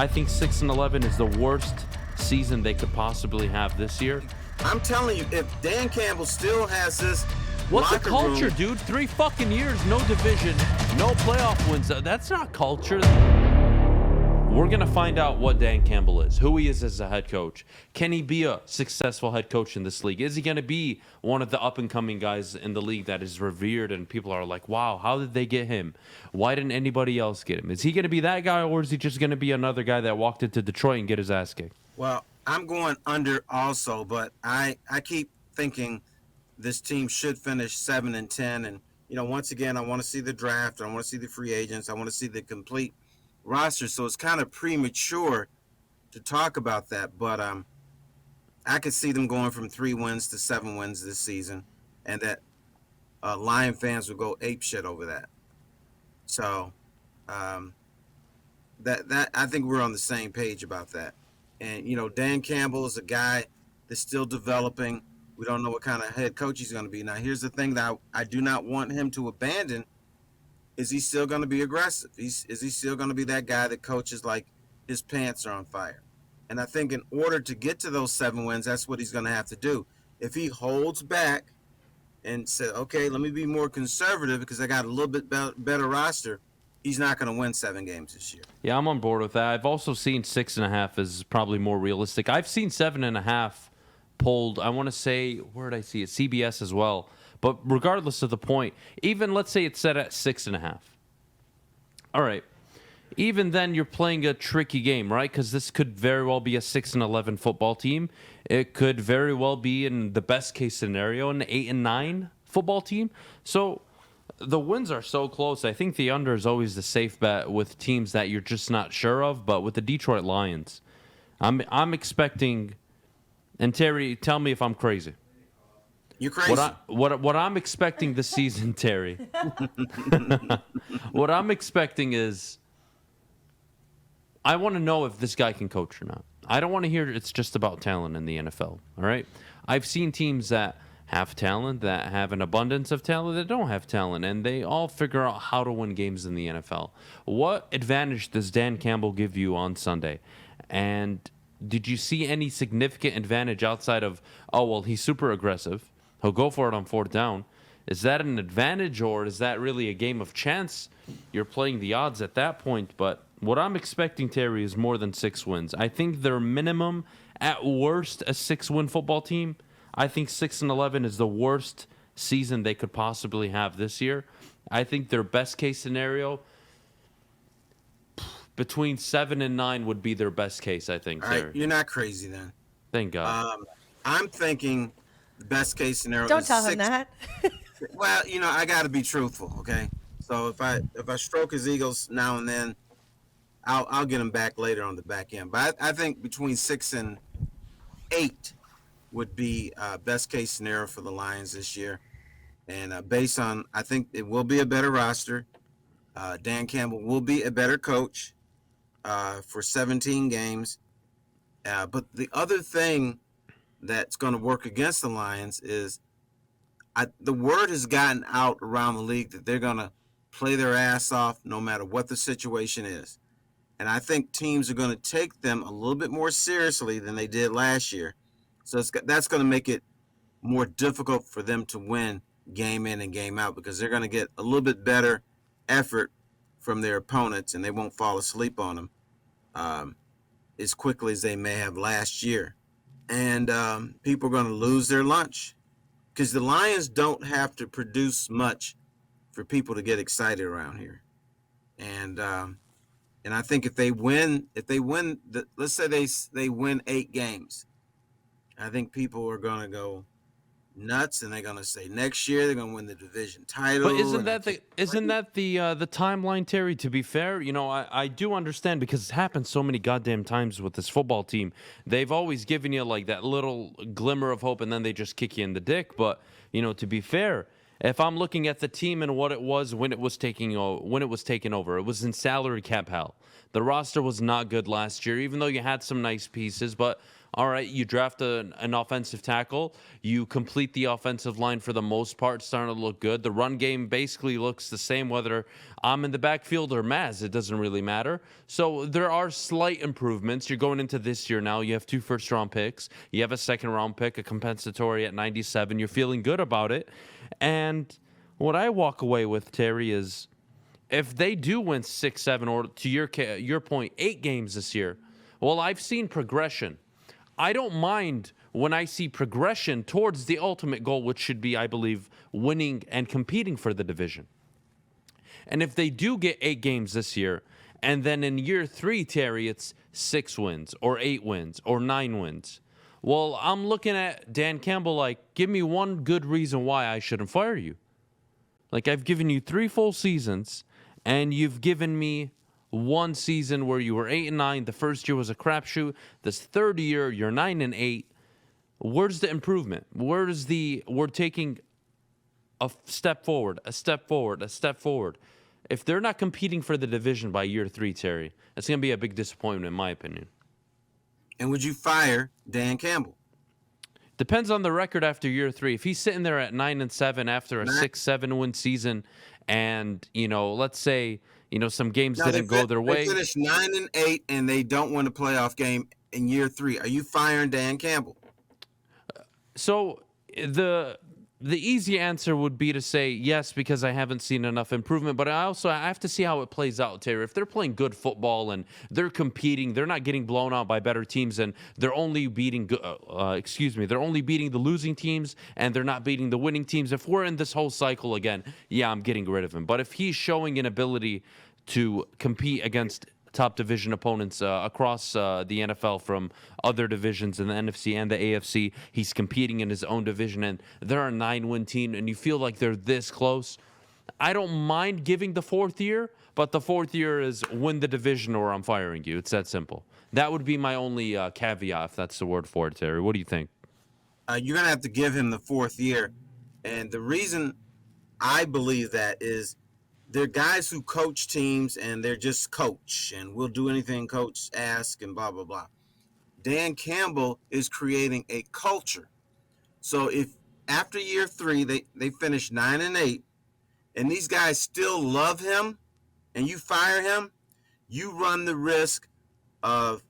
I think 6-11 is the worst season they could possibly have this year. I'm telling you, if Dan Campbell still has this What's the culture, room, dude? 3 fucking years, no division, no playoff wins. That's not culture. We're going to find out what Dan Campbell is, who he is as a head coach. Can he be a successful head coach in this league? Is he going to be one of the up-and-coming guys in the league that is revered and people are like, wow, how did they get him? Why didn't anybody else get him? Is he going to be that guy, or is he just going to be another guy that walked into Detroit and get his ass kicked? Well, I'm going under also, but I keep thinking this team should finish 7-10. And, once again, I want to see the draft. I want to see the free agents. I want to see the complete roster. So it's kind of premature to talk about that. But I could see them going from 3 wins to 7 wins this season, and that Lion fans will go apeshit over that. So that I think we're on the same page about that. And, Dan Campbell is a guy that's still developing. We don't know what kind of head coach he's going to be. Now, here's the thing that I do not want him to abandon. Is he still going to be aggressive? Is he still going to be that guy that coaches like his pants are on fire? And I think in order to get to those 7 wins, that's what he's going to have to do. If he holds back and says, okay, let me be more conservative because I got a little bit better roster, he's not going to win 7 games this year. Yeah, I'm on board with that. I've also seen 6.5 is probably more realistic. I've seen 7.5 pulled. I want to say, where did I see it? CBS as well. But regardless of the point, even let's say it's set at 6.5. All right. Even then, you're playing a tricky game, right? Because this could very well be a 6-11 football team. It could very well be, in the best case scenario, an 8-9 football team. So the wins are so close. I think the under is always the safe bet with teams that you're just not sure of. But with the Detroit Lions, I'm expecting. And Terry, tell me if I'm crazy. You're crazy. What I'm expecting this season, Terry. What I'm expecting is, I want to know if this guy can coach or not. I don't want to hear it's just about talent in the NFL. All right. I've seen teams that have talent, that have an abundance of talent, that don't have talent, and they all figure out how to win games in the NFL. What advantage does Dan Campbell give you on Sunday? And did you see any significant advantage outside of, oh, well, he's super aggressive, he'll go for it on 4th down? Is that an advantage, or is that really a game of chance? You're playing the odds at that point. But what I'm expecting, Terry, is more than 6 wins. I think their minimum, at worst, a 6-win football team. I think 6-11 is the worst season they could possibly have this year. I think their best case scenario, between 7 and 9 would be their best case, I think. All right, you're not crazy then. Thank God. I'm thinking the best case scenario Don't is tell 6. him that. Well, I got to be truthful, okay? So if I stroke his egos now and then, I'll get him back later on the back end. But I think between 6 and 8 would be best case scenario for the Lions this year. And based on, I think it will be a better roster. Dan Campbell will be a better coach for 17 games. But the other thing that's going to work against the Lions is the word has gotten out around the league that they're going to play their ass off no matter what the situation is. And I think teams are going to take them a little bit more seriously than they did last year. So that's going to make it more difficult for them to win game in and game out, because they're going to get a little bit better effort from their opponents, and they won't fall asleep on them as quickly as they may have last year. And people are going to lose their lunch, because the Lions don't have to produce much for people to get excited around here. And I think if they win, let's say they win 8 games, I think people are going to go nuts, and they're going to say next year they're going to win the division title. But isn't that the timeline, Terry? To be fair, I do understand, because it's happened so many goddamn times with this football team. They've always given you like that little glimmer of hope, and then they just kick you in the dick. But to be fair, if I'm looking at the team and what it was when it was taken over, it was in salary cap hell. The roster was not good last year, even though you had some nice pieces. But All right, you draft an offensive tackle. You complete the offensive line for the most part, starting to look good. The run game basically looks the same whether I'm in the backfield or Maz. It doesn't really matter. So there are slight improvements. You're going into this year now. You have 2 first-round picks. You have a second-round pick, a compensatory at 97. You're feeling good about it. And what I walk away with, Terry, is if they do win 6, 7, or to your point, 8 games this year, well, I've seen progression. I don't mind when I see progression towards the ultimate goal, which should be, I believe, winning and competing for the division. And if they do get 8 games this year, and then in year 3, Terry, it's 6 wins or 8 wins or 9 wins, well, I'm looking at Dan Campbell like, give me one good reason why I shouldn't fire you. Like, I've given you 3 full seasons, and you've given me 1 season where you were 8-9. The first year was a crapshoot. This third year, you're 9-8. Where's the improvement? We're taking a step forward, a step forward, a step forward. If they're not competing for the division by year 3, Terry, that's going to be a big disappointment in my opinion. And would you fire Dan Campbell? Depends on the record after year 3. If he's sitting there at 9-7 after a 6-7 win season, and let's say some games didn't go their way. They finished 9-8, and they don't win a playoff game in year 3. Are you firing Dan Campbell? So the easy answer would be to say yes, because I haven't seen enough improvement. But I have to see how it plays out, Terry. If they're playing good football and they're competing, they're not getting blown out by better teams, and they're only beating they're only beating the losing teams, and they're not beating the winning teams. If we're in this whole cycle again, yeah, I'm getting rid of him. But if he's showing an ability to compete against top division opponents across the NFL from other divisions in the NFC and the AFC, he's competing in his own division, and they're a 9-win team, and you feel like they're this close, I don't mind giving the 4th year, but the 4th year is win the division or I'm firing you. It's that simple. That would be my only caveat, if that's the word for it, Terry. What do you think? You're going to have to give him the 4th year, and the reason I believe that is they're guys who coach teams, and they're just coach, and we'll do anything coach asks, and blah, blah, blah. Dan Campbell is creating a culture. So if after year 3, they finish 9-8, and these guys still love him, and you fire him, you run the risk of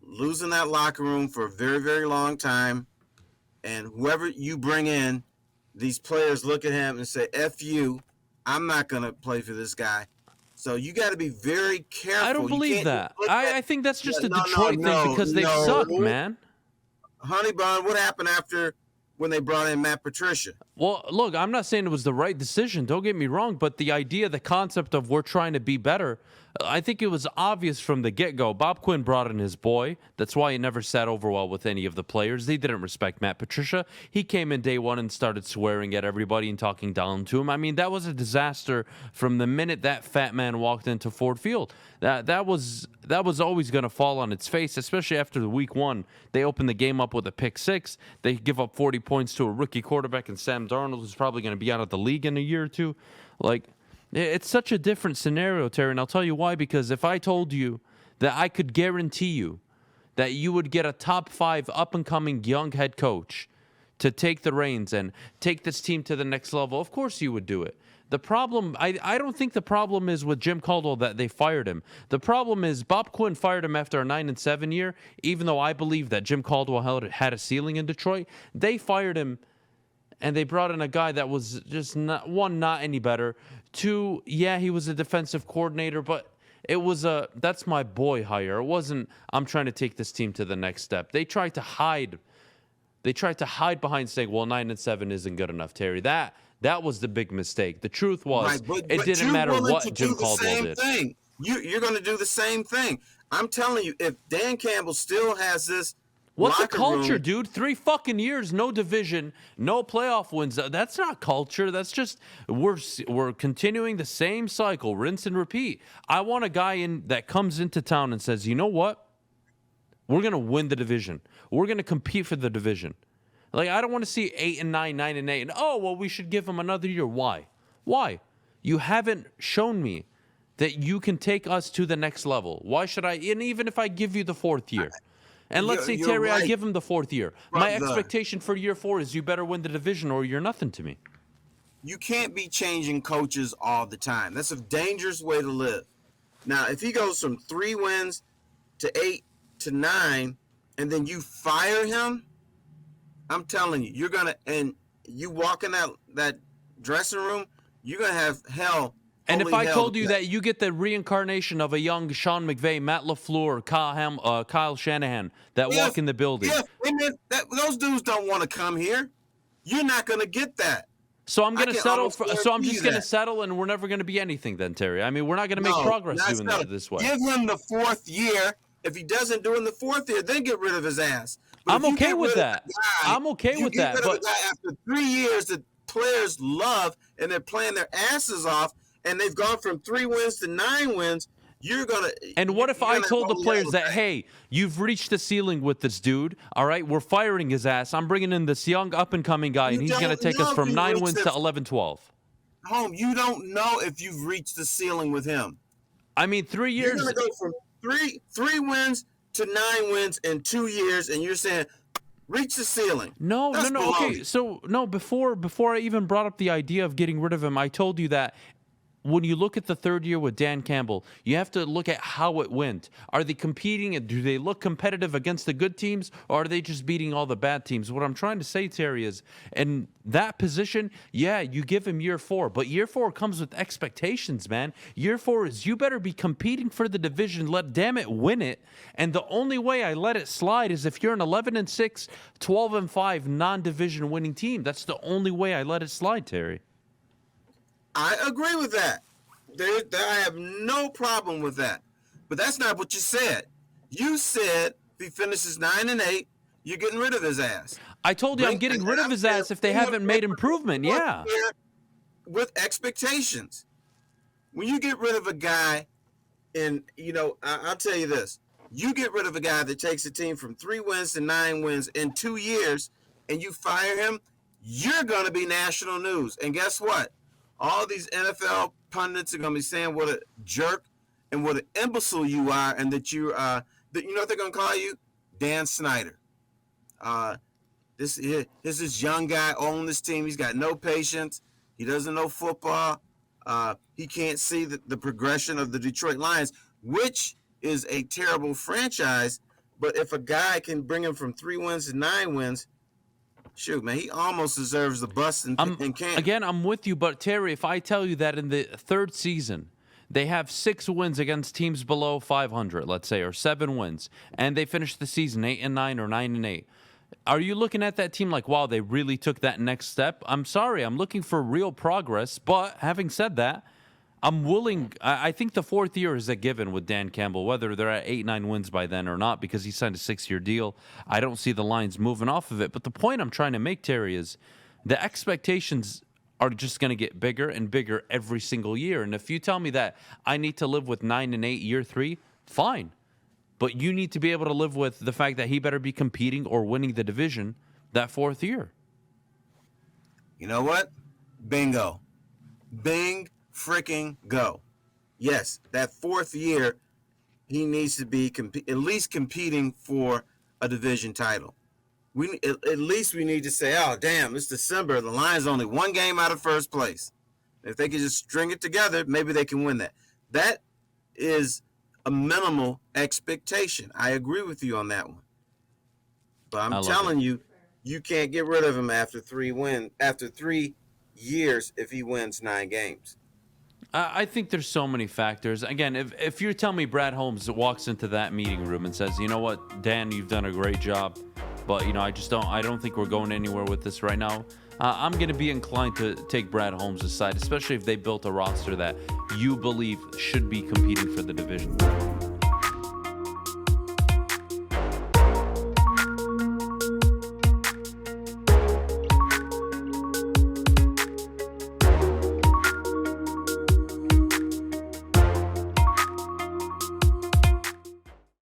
losing that locker room for a very, very long time. And whoever you bring in, these players look at him and say, F you, I'm not going to play for this guy. So you got to be very careful. I don't believe that. I think that's just a Detroit thing because they suck, man. Honey Bun, what happened after when they brought in Matt Patricia? Well, look, I'm not saying it was the right decision. Don't get me wrong. But the idea, the concept of we're trying to be better, I think it was obvious from the get-go. Bob Quinn brought in his boy. That's why he never sat over well with any of the players. They didn't respect Matt Patricia. He came in day 1 and started swearing at everybody and talking down to him. I mean, that was a disaster from the minute that fat man walked into Ford Field. That was always going to fall on its face, especially after the week 1. They opened the game up with a pick 6. They give up 40 points to a rookie quarterback and Sam Darnold, who's probably going to be out of the league in a year or two. Like, it's such a different scenario, Terry, and I'll tell you why. Because if I told you that I could guarantee you that you would get a top 5 up-and-coming young head coach to take the reins and take this team to the next level, of course you would do it. The problem, I don't think the problem is with Jim Caldwell that they fired him. The problem is Bob Quinn fired him after a 9-7 year, even though I believe that Jim Caldwell had a ceiling in Detroit. They fired him, and they brought in a guy that was just not any better. 2, yeah, he was a defensive coordinator, but it was that's my boy hire. It wasn't, I'm trying to take this team to the next step. They tried to hide behind saying, well, 9-7 isn't good enough, Terry. That was the big mistake. The truth was, but it didn't matter what Jim Caldwell did. Thing. You're going to do the same thing. I'm telling you, if Dan Campbell still has this What's a culture, room, dude? 3 fucking years, no division, no playoff wins. That's not culture. That's just we're continuing the same cycle, rinse and repeat. I want a guy that comes into town and says, you know what? We're gonna win the division. We're gonna compete for the division. Like, I don't want to see 8-9, 9-8, and oh well, we should give him another year. Why? Why? You haven't shown me that you can take us to the next level. Why should I? And even if I give you the 4th year. And let's say, You're Terry, I right, give him the 4th year. My brother. expectation for year 4 is you better win the division or you're nothing to me. You can't be changing coaches all the time. That's a dangerous way to live. Now, if he goes from 3 wins to 8 to 9, and then you fire him, I'm telling you, you're gonna, and you walk in that dressing room, you're gonna have hell. And if holy I hell told to you pay. that you get the reincarnation of a young Sean McVay, Matt LaFleur, Kyle Shanahan that walk in the building. Those dudes don't want to come here. You're not gonna get that. So I'm I going to can settle. almost So I'm guarantee just you going to that. settle, and we're never going to be anything then, Terry. I mean, we're not going to make progress not doing so. that this way. Give him the 4th year. If he doesn't do it in the 4th year, then get rid of his ass. But I'm if you okay get with rid of that. the guy, I'm okay you with get that. rid of But the guy after 3 years that players love and they're playing their asses off, and they've gone from 3 wins to 9 wins. You're gonna. and what if you're I gonna told the have all players hell that, to pay. hey, you've reached the ceiling with this dude. All right, we're firing his ass. I'm bringing in this young up and coming guy, You and he's going to don't take know us if from you 9 reached wins the- to 11-12. Home, you don't know if you've reached the ceiling with him. I mean, 3 You're years. gonna go from three wins to 9 wins in 2 years, and you're saying reach the ceiling. No. That's Okay, baloney. so no. Before I even brought up the idea of getting rid of him, I told you that when you look at the 3rd year with Dan Campbell, you have to look at how it went. Are they competing, and do they look competitive against the good teams, or are they just beating all the bad teams? What I'm trying to say, Terry, is in that position, yeah, you give him year 4, but year 4 comes with expectations, man. Year 4 is you better be competing for the division. Damn it, win it. And the only way I let it slide is if you're an 11-6, 12-5 non-division winning team. That's the only way I let it slide, Terry. I agree with that. I have no problem with that. But that's not what you said. You said if he finishes 9 and 8, you're getting rid of his ass. I told you I'm getting rid of his ass if they haven't made improvement. Yeah. With expectations. When you get rid of a guy, and I'll tell you this: you get rid of a guy that takes a team from 3 wins to 9 wins in 2 years, and you fire him, you're going to be national news. And guess what? All these NFL pundits are going to be saying what a jerk and what an imbecile you are, and that you that you know what they're going to call you? Dan Snyder. This is this young guy on this team. He's got no patience. He doesn't know football. He can't see the progression of the Detroit Lions, which is a terrible franchise. But if a guy can bring him from 3 wins to 9 wins, shoot, man, he almost deserves the bust and can't. Again, I'm with you, but Terry, if I tell you that in the 3rd season, they have 6 wins against teams below 500, let's say, or 7 wins, and they finish the season 8-9 or 9-8. Are you looking at that team like, wow, they really took that next step? I'm sorry, I'm looking for real progress. But having said that, I'm willing. I think the 4th year is a given with Dan Campbell, whether they're at 8-9 wins by then or not, because he signed a 6-year deal. I don't see the Lions moving off of it. But the point I'm trying to make, Terry, is the expectations are just going to get bigger and bigger every single year. And if you tell me that I need to live with 9 and 8 year 3, fine. But you need to be able to live with the fact that he better be competing or winning the division that 4th year. You know what? Bingo. Bing freaking go. Yes, that 4th year, he needs to be at least competing for a division title. At least we need to say, oh, damn, it's December. The Lions only 1 game out of 1st place. If they can just string it together, maybe they can win that. That is a minimal expectation. I agree with you on that one. But I'm telling you, you can't get rid of him after 3 years if he wins 9 games. I think there's so many factors. Again, if you're telling me Brad Holmes walks into that meeting room and says, you know what, Dan, you've done a great job, but I don't think we're going anywhere with this right now. I'm going to be inclined to take Brad Holmes' side, especially if they built a roster that you believe should be competing for the division.